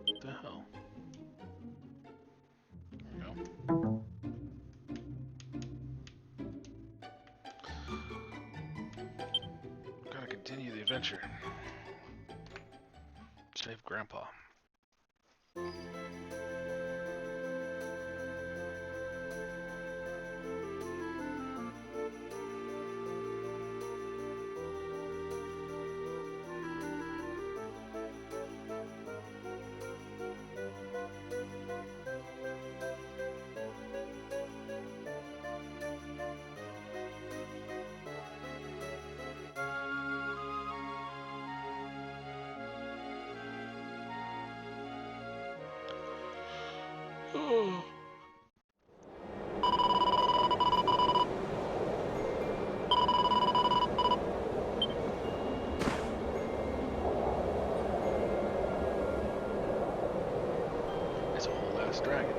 What the hell? There we go. Gotta continue the adventure. Save Grandpa. Oh. It's a whole ass dragon.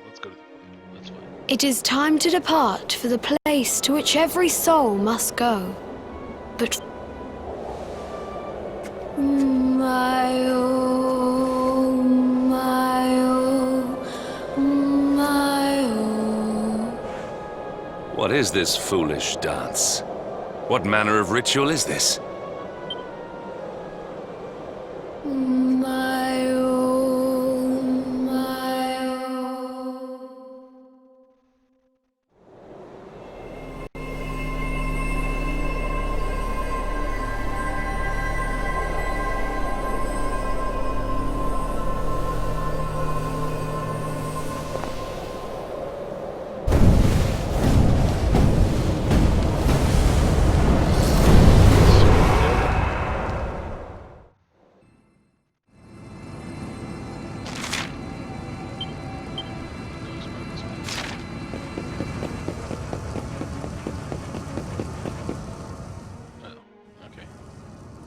Let's go to let's fight. It is time to depart for the place to which every soul must go. But my oh, my oh, my oh. What is this foolish dance? What manner of ritual is this? My oh, my oh.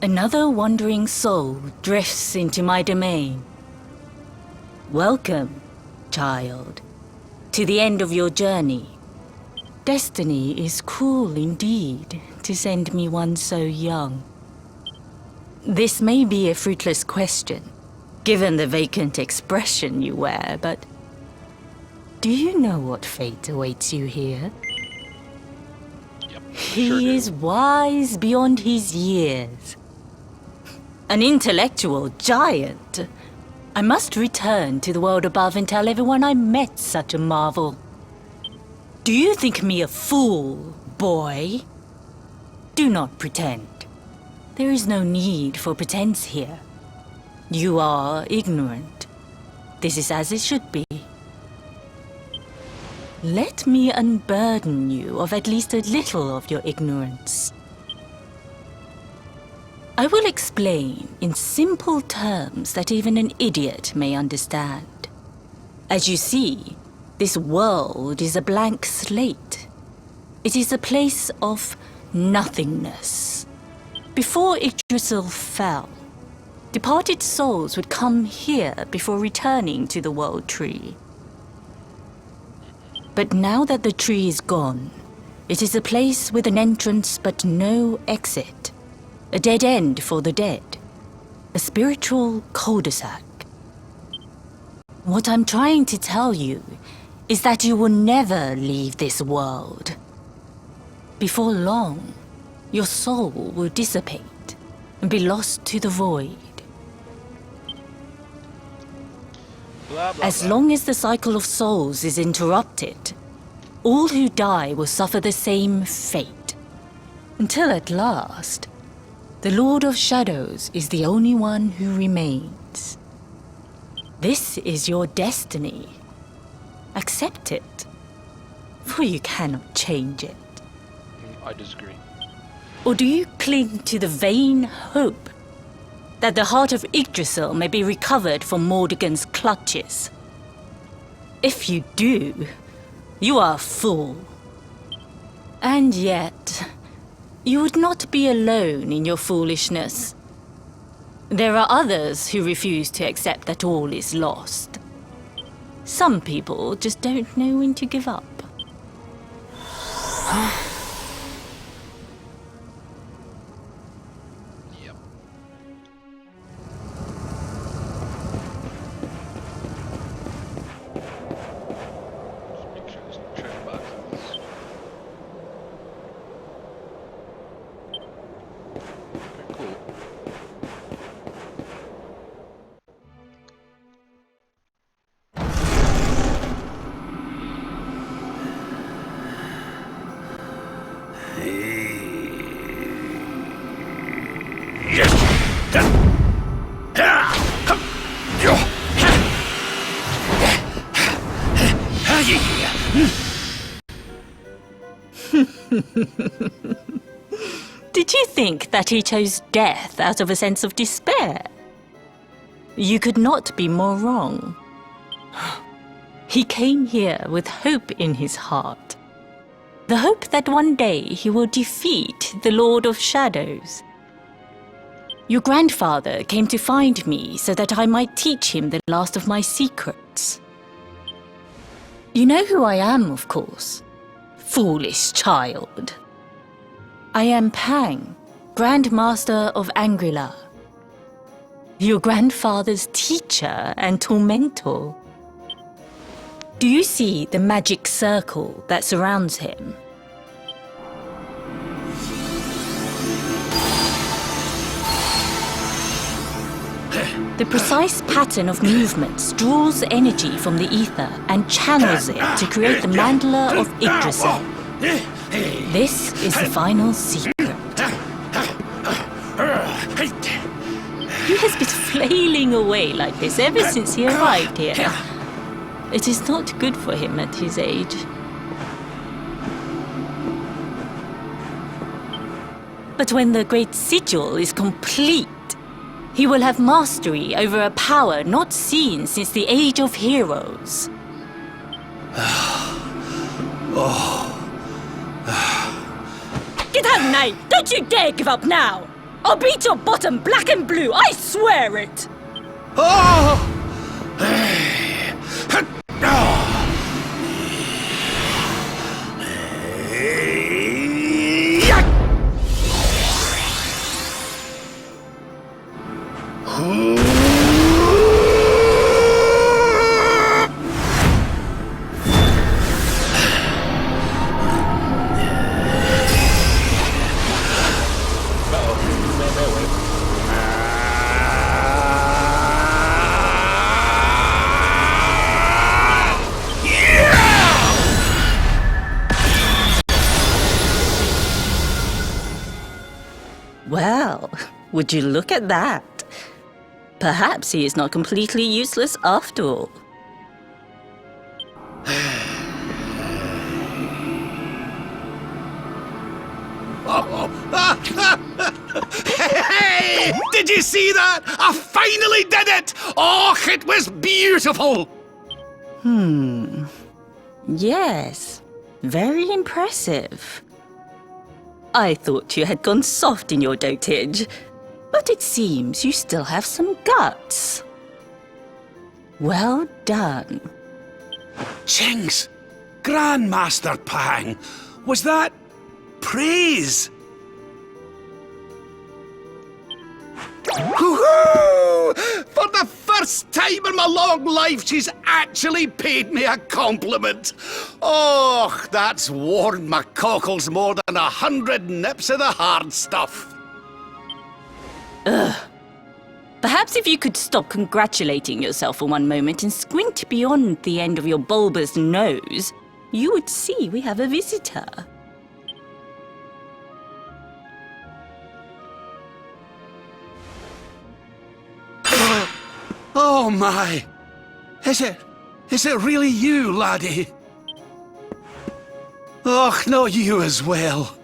Another wandering soul drifts into my domain. Welcome, child, to the end of your journey. Destiny is cruel indeed to send me one so young. This may be a fruitless question, given the vacant expression you wear, but do you know what fate awaits you here? Yep. He Sure do. is wise beyond his years. An intellectual giant. I must return to the world above and tell everyone I met such a marvel. Do you think me a fool, boy? Do not pretend. There is no need for pretense here. You are ignorant. This is as it should be. Let me unburden you of at least a little of your ignorance. I will explain in simple terms that even an idiot may understand. As you see, this world is a blank slate. It is a place of nothingness. Before Yggdrasil fell, departed souls would come here before returning to the World Tree. But now that the tree is gone, it is a place with an entrance but no exit. A dead end for the dead. A spiritual cul-de-sac. What I'm trying to tell you is that you will never leave this world. Before long, your soul will dissipate and be lost to the void. Blah, blah, As blah. long as the cycle of souls is interrupted, all who die will suffer the same fate. Until at last, the Lord of Shadows is the only one who remains. This is your destiny. Accept it, for you cannot change it. I disagree. Or do you cling to the vain hope that the heart of Yggdrasil may be recovered from Mordegon's clutches? If you do, you are a fool. And yet, you would not be alone in your foolishness. There are others who refuse to accept that all is lost. Some people just don't know when to give up. Yep. Just make sure there's no treasure boxes. Very cool. Did you think that he chose death out of a sense of despair? You could not be more wrong. He came here with hope in his heart. The hope that one day he will defeat the Lord of Shadows. Your grandfather came to find me so that I might teach him the last of my secrets. You know who I am, of course. Foolish child. I am Pang, Grand Master of Angrila. Your grandfather's teacher and tormentor. Do you see the magic circle that surrounds him? The precise pattern of movements draws energy from the ether and channels it to create the mandala of Yggdrasil. This is the final secret. He has been flailing away like this ever since he arrived here. It is not good for him at his age. But when the great sigil is complete, he will have mastery over a power not seen since the Age of Heroes. Get out, Knight! Don't you dare give up now! I'll beat your bottom black and blue, I swear it! Well, would you look at that? Perhaps he is not completely useless after all. Hey! Did you see that? I finally did it! Oh, it was beautiful! Yes, very impressive. I thought you had gone soft in your dotage, but it seems you still have some guts. Well done. Jinx! Grandmaster Pang! Was that praise? Woohoo! For the first time in my long life she's actually paid me a compliment. Oh, that's warmed my cockles more than 100 nips of the hard stuff. Perhaps if you could stop congratulating yourself for one moment and squint beyond the end of your bulbous nose, you would see we have a visitor. Oh my! Is it really you, laddie? Och, not you as well.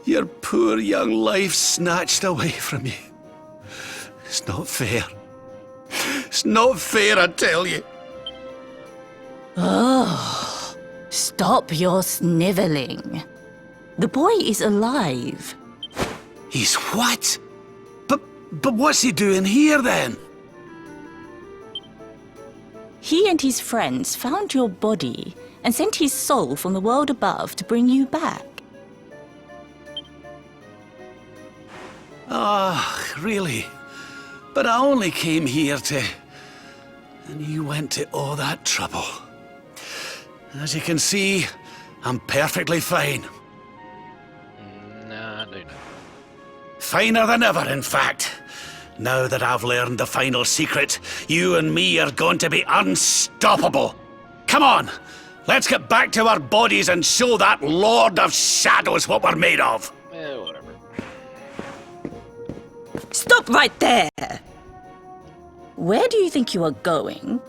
Your poor young life snatched away from you. It's not fair. It's not fair, I tell you. Oh, stop your snivelling. The boy is alive. He's what? But what's he doing here then? He and his friends found your body and sent his soul from the world above to bring you back. Ah, really? But I only came here to... And you went to all that trouble. As you can see, I'm perfectly fine. Nah, no. Finer than ever, in fact. Now that I've learned the final secret, you and me are going to be unstoppable. Come on, let's get back to our bodies and show that Lord of Shadows what we're made of. Whatever. Stop right there! Where do you think you are going?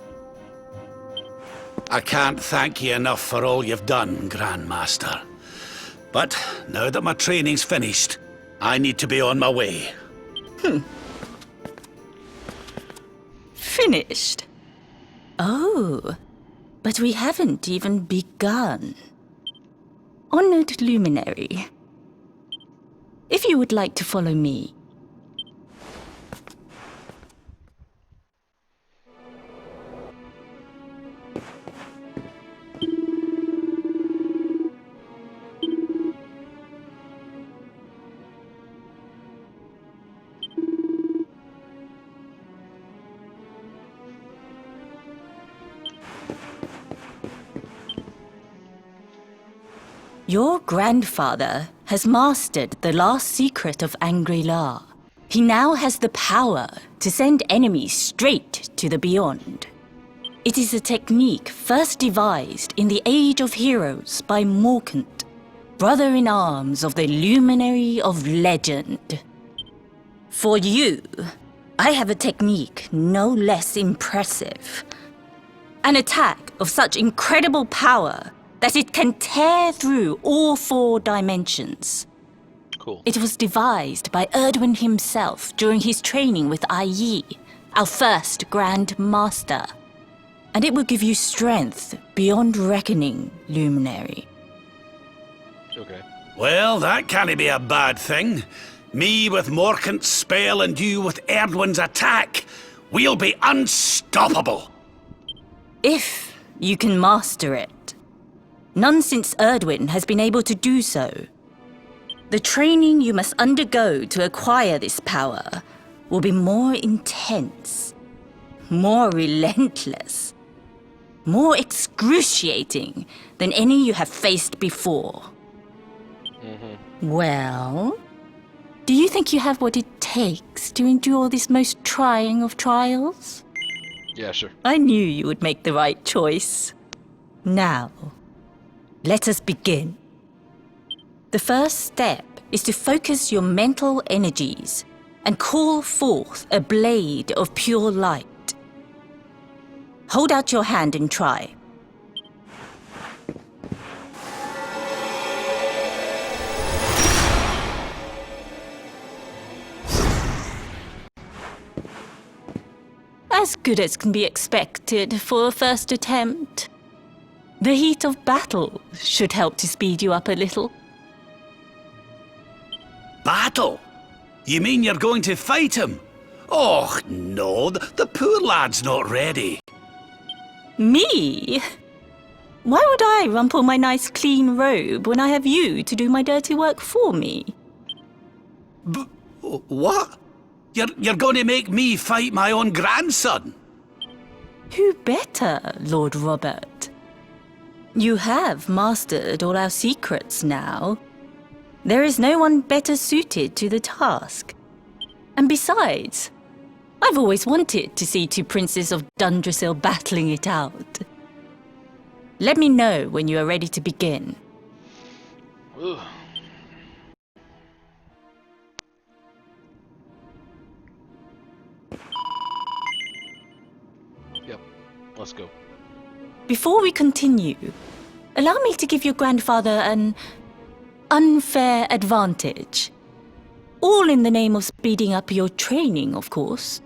I can't thank you enough for all you've done, Grandmaster. But now that my training's finished, I need to be on my way. Finished? Oh, but we haven't even begun. Honored Luminary, if you would like to follow me. Your grandfather has mastered the last secret of Angri-La. He now has the power to send enemies straight to the Beyond. It is a technique first devised in the Age of Heroes by Morkant, brother-in-arms of the Luminary of Legend. For you, I have a technique no less impressive. An attack of such incredible power that it can tear through all 4 dimensions. Cool. It was devised by Erdwin himself during his training with Yi, our first Grand Master. And it will give you strength beyond reckoning, Luminary. Okay. Well, that can't be a bad thing. Me with Morkant's spell and you with Erdwin's attack. We'll be unstoppable. If you can master it. None since Erdwin has been able to do so. The training you must undergo to acquire this power will be more intense, more relentless, more excruciating than any you have faced before. Well, do you think you have what it takes to endure this most trying of trials? Yeah, sure. I knew you would make the right choice. Now, let us begin. The first step is to focus your mental energies and call forth a blade of pure light. Hold out your hand and try. As good as can be expected for a first attempt. The heat of battle should help to speed you up a little. Battle? You mean you're going to fight him? Oh, no, the poor lad's not ready. Me? Why would I rumple my nice clean robe when I have you to do my dirty work for me? What? You're going to make me fight my own grandson? Who better, Lord Robert? You have mastered all our secrets now. There is no one better suited to the task. And besides, I've always wanted to see two princes of Dundrasil battling it out. Let me know when you are ready to begin. Ugh. Yep, let's go. Before we continue, allow me to give your grandfather an unfair advantage. All in the name of speeding up your training, of course.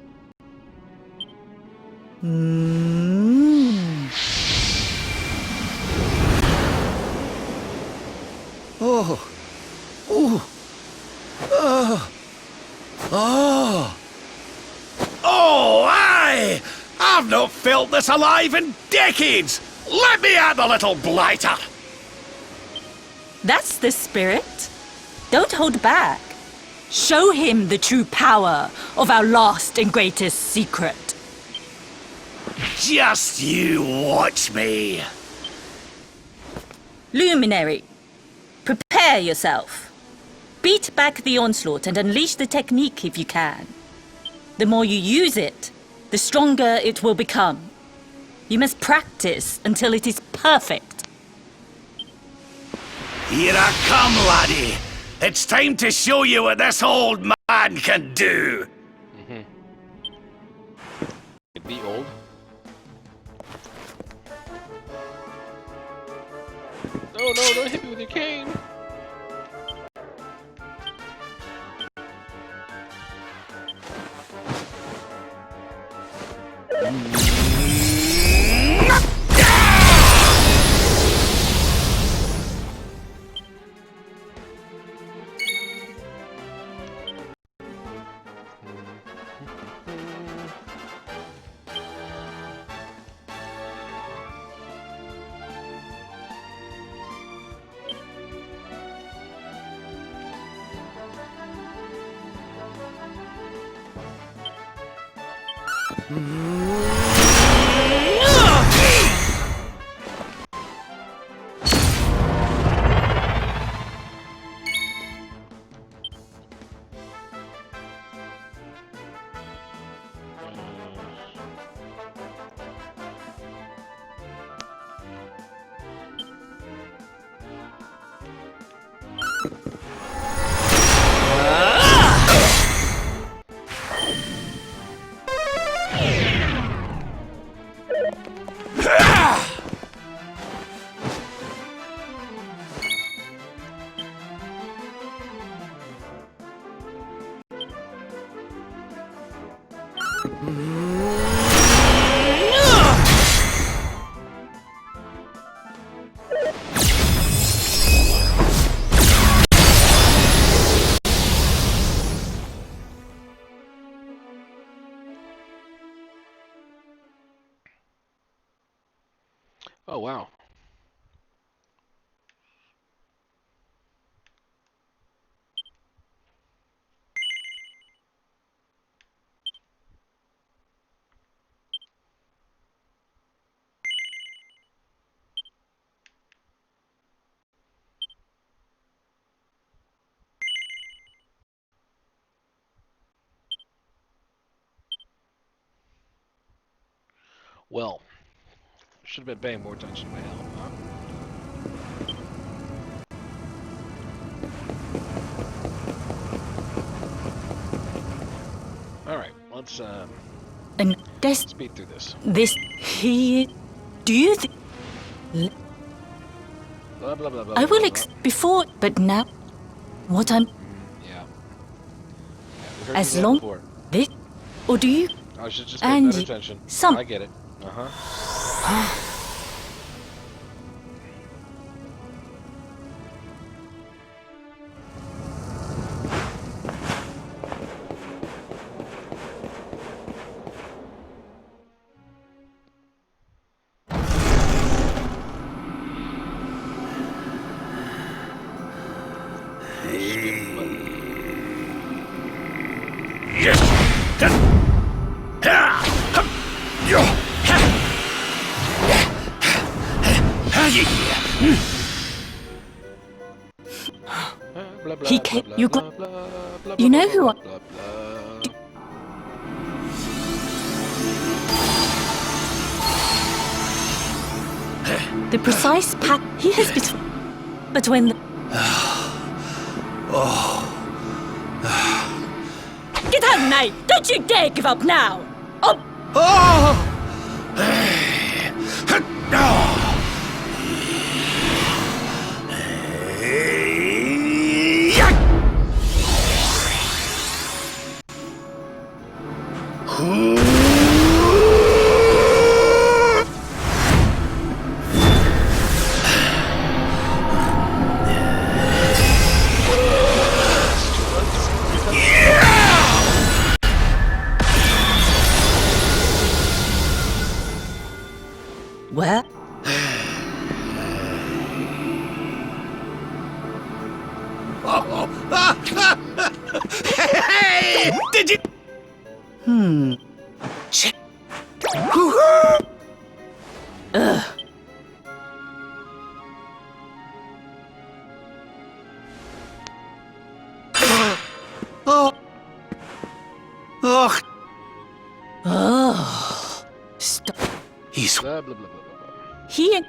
Oh, aye! I've not felt this alive in decades! Let me at the little blighter! That's the spirit. Don't hold back. Show him the true power of our last and greatest secret. Just you watch me! Luminary, prepare yourself. Beat back the onslaught and unleash the technique if you can. The more you use it, the stronger it will become. You must practice until it is perfect. Here I come, laddie! It's time to show you what this old man can do! Be old. No, don't hit me with your cane. Oh, wow. Well, should have been paying more attention to my helm, huh? Alright, let's And speed through this. Do you think... Blah, blah, blah, blah, I will blah, blah. before, but now... What I'm... Yeah. We heard As you that long... before. This... Or do you... I should just pay And better attention. some- I get it. Uh-huh. Yes! Blah, blah, He blah, came- blah, you blah, got- blah, blah, you blah, know blah, who blah, I- blah, blah. The precise path he has been. But when. Get out, knight! Don't you dare give up now! Oh! Where? Hey! Did you? Shit. Oh. Oh. Stop. He's Blah, blah, blah, blah, blah, blah. He and.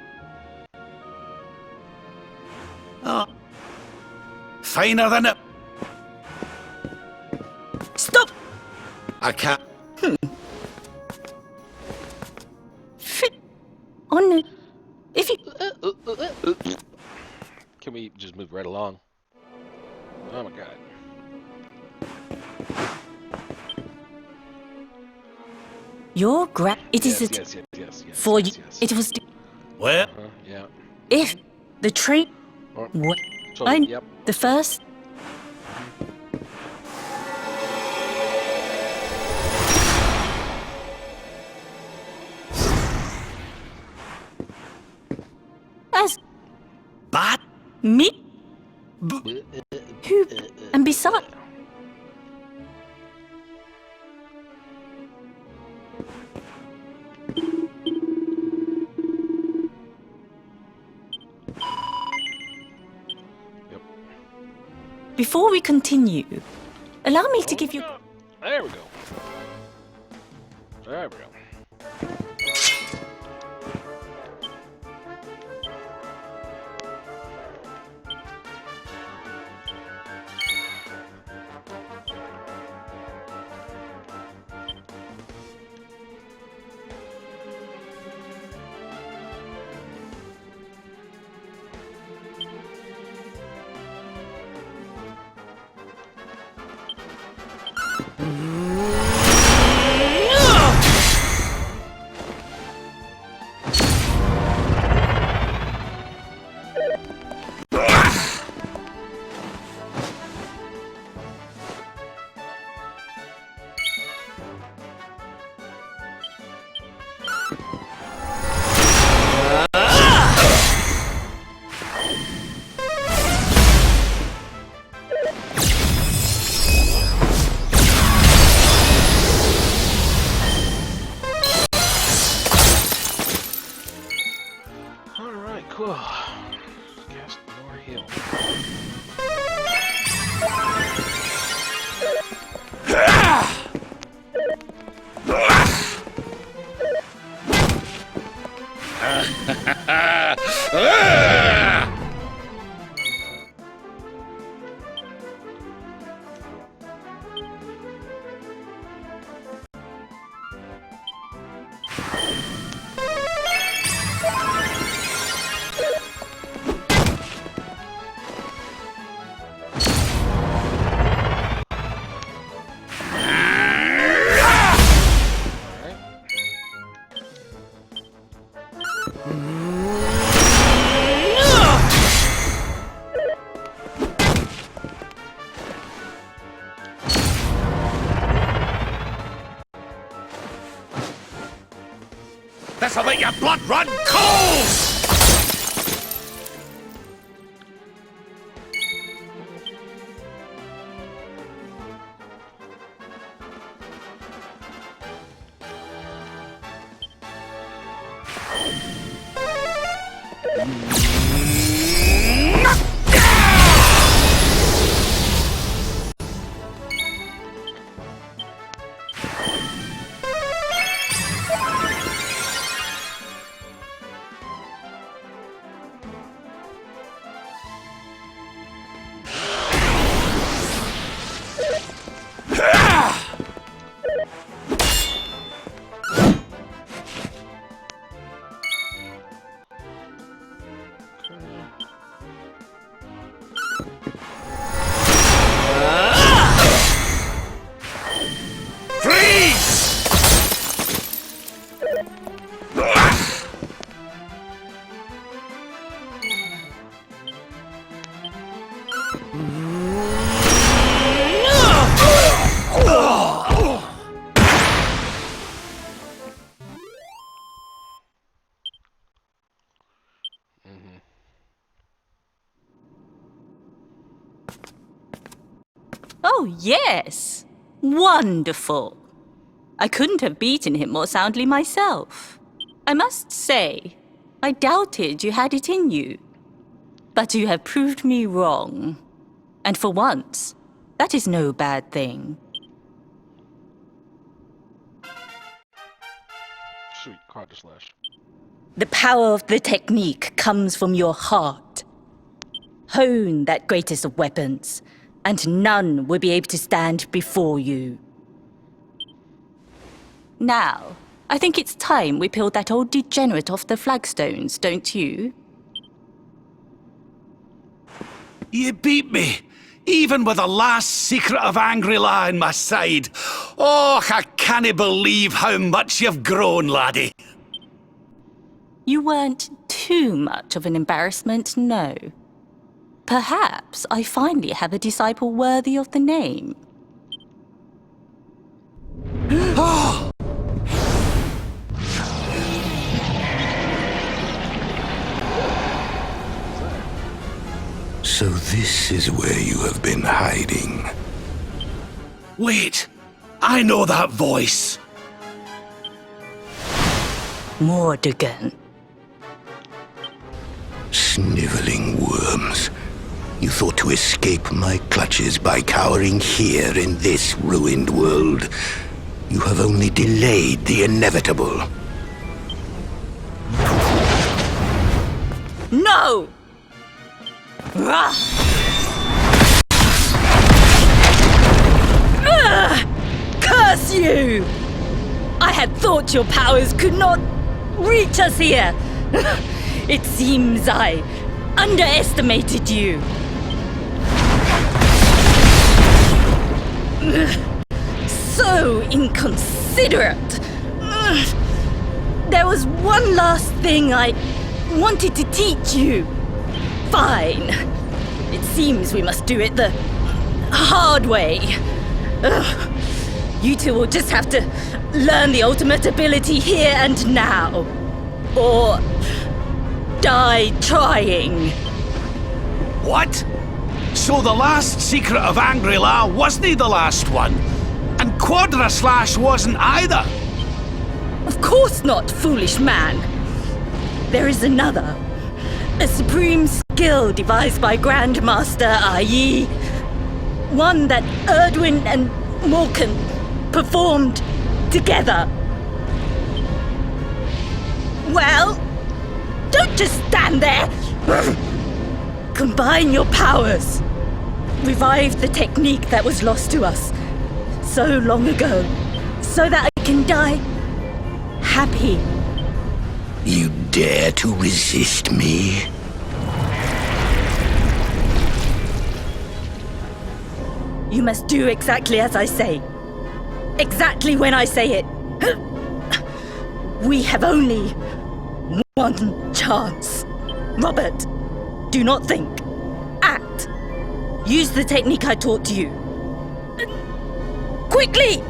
finer than a. Stop! I can't. Fit. On. If you. Can we just move right along? Oh my god. Your It is Yes, it. yes. For yes, you. yes. It was. Well, Yeah. If. The train. Or, What? so, I. yep. The first. As bad. me. Who? And besides. Yep. Before we continue, allow me to give you. There we go. There we go. Alright, cool. Cast more heal. This'll make your blood run cold! Oh, yes! Wonderful! I couldn't have beaten him more soundly myself. I must say, I doubted you had it in you. But you have proved me wrong. And for once, that is no bad thing. Sweet, card to slash. The power of the technique comes from your heart. Hone that greatest of weapons, and none will be able to stand before you. Now, I think it's time we peeled that old degenerate off the flagstones, don't you? You beat me, even with the last secret of Angry-La in my side. Oh, I can't believe how much you've grown, laddie. You weren't too much of an embarrassment, no. Perhaps I finally have a disciple worthy of the name. So this is where you have been hiding. Wait, I know that voice. Mordegon. Sniveling worms. You thought to escape my clutches by cowering here in this ruined world. You have only delayed the inevitable. No! Ugh! Curse you! I had thought your powers could not reach us here. It seems I underestimated you. So inconsiderate. There was one last thing I wanted to teach you. Fine. It seems we must do it the hard way. You two will just have to learn the ultimate ability here and now. Or die trying. What? So the last secret of Angry-La wasn't the last one? And Quadra Slash wasn't either? Of course not, foolish man. There is another. A supreme skill devised by Grandmaster i.e. one that Erdwin and Morkan performed together. Well, don't just stand there. Combine your powers. Revive the technique that was lost to us so long ago, so that I can die happy. You dare to resist me? You must do exactly as I say. Exactly when I say it. We have only one chance. Robert, do not think. Act. Use the technique I taught you. Quickly!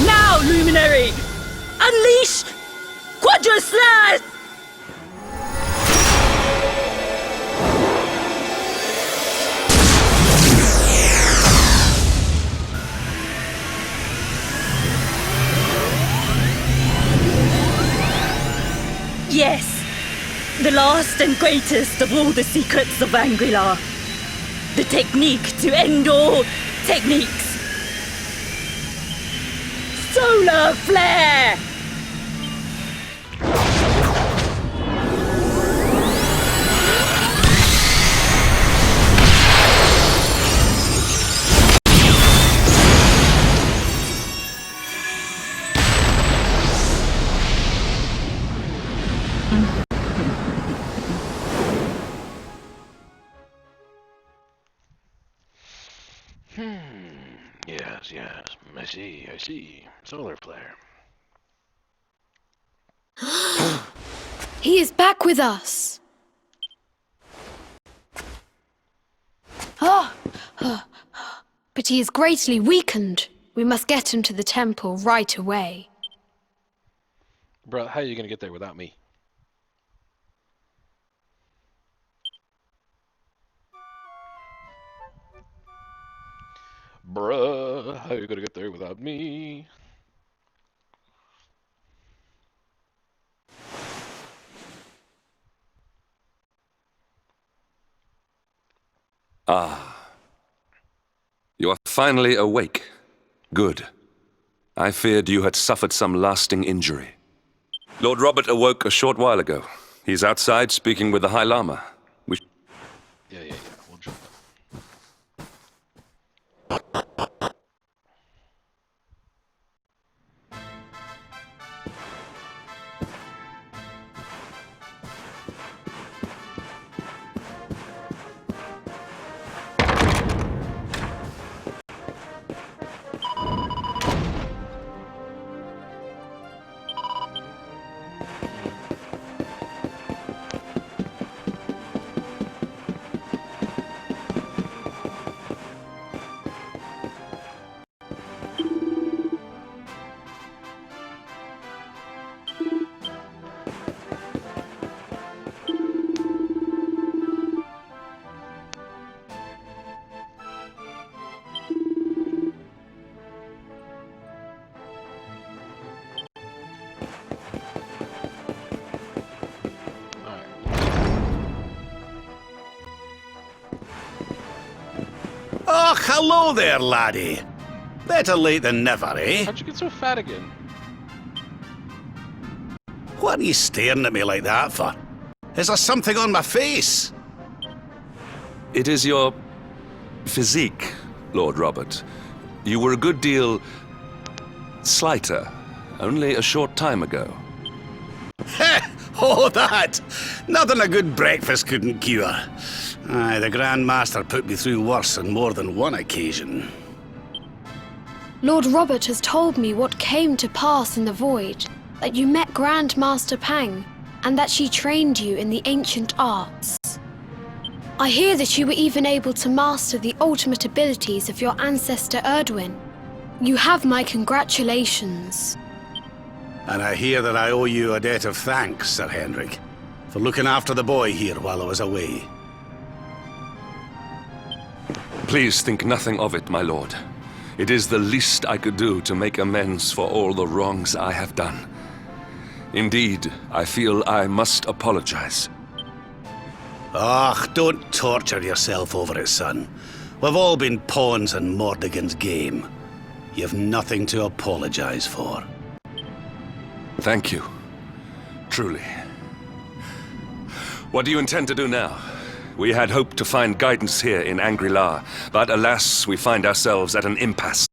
Now, Luminary! Unleash Quadra Slash! The last and greatest of all the secrets of Angri-La. The technique to end all techniques. Solar flare! Yes. I see. Solar flare. He is back with us. But he is greatly weakened. We must get him to the temple right away. Bro, how are you gonna get there without me? Bruh, how you gonna get there without me? Ah. You are finally awake. Good. I feared you had suffered some lasting injury. Lord Robert awoke a short while ago. He's outside speaking with the High Lama. Yeah. We'll jump. Oh, hello there, laddie. Better late than never, eh? How'd you get so fat again? What are you staring at me like that for? Is there something on my face? It is your physique, Lord Robert. You were a good deal slighter only a short time ago. Heh! Oh, that! Nothing a good breakfast couldn't cure. Aye, the Grand Master put me through worse on more than one occasion. Lord Robert has told me what came to pass in the void, that you met Grand Master Pang, and that she trained you in the ancient arts. I hear that you were even able to master the ultimate abilities of your ancestor Erdwin. You have my congratulations. And I hear that I owe you a debt of thanks, Sir Henrik, for looking after the boy here while I was away. Please think nothing of it, my lord. It is the least I could do to make amends for all the wrongs I have done. Indeed, I feel I must apologize. Ah, don't torture yourself over it, son. We've all been pawns in Mordegon's game. You've nothing to apologize for. Thank you. Truly. What do you intend to do now? We had hoped to find guidance here in Angri-La, but alas, we find ourselves at an impasse.